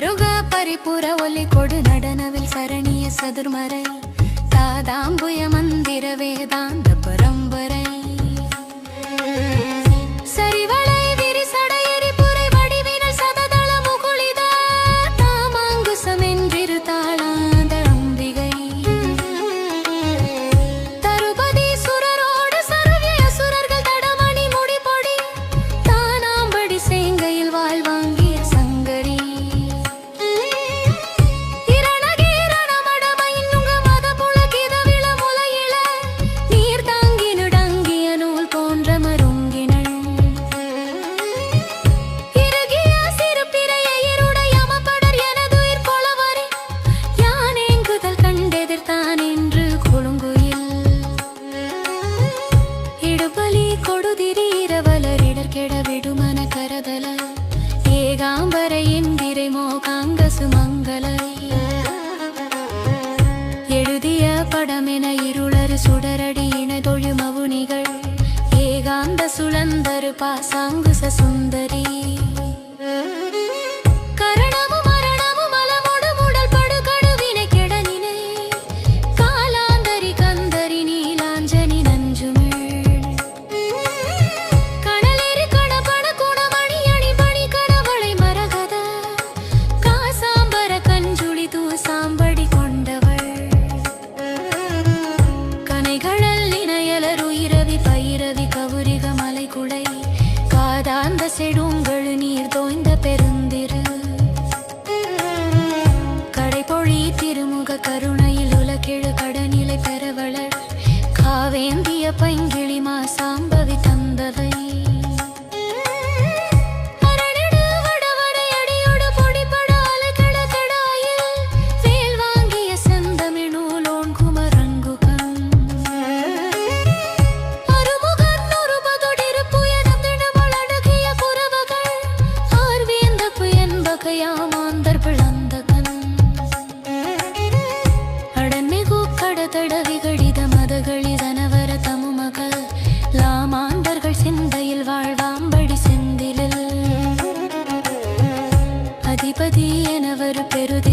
மருக பரிபுர ஒலி கொடு நடனவில் சரணிய சதுர்மறை தாதாம்புய மந்திர வேதாந்த பரம்பரை சரிவளை விரிசடை எரிபுரை வடிவினல் சததள முகுளித தாமாங்குசமென்றிரு தாளாந்த அம்பிகை தருபதி சுரரோடு சர்விய சுரர்கள் தடமணி முடிபொடி தானாம்படி சேங்கையில் வாழ்வாங்கிய சங்கரி எழுதிய படமென இருளறு சுடரடி இணைதொழு மவுனிகள் ஏகாந்த சுழந்தரு பாசாங்குச சுந்தரி செடுங்கள் நீர் தோய்ந்த பெருந்திரு கடைபொழி திருமுக கருணையில் உலகெழு கடநிலை பெறவளர் காவேந்திய பைங்கிளிமா சாம்பவி தந்தவை சிந்தையில் வாழ்வாம்படி செந்திலில் அதிபதி எனவர் பெருதி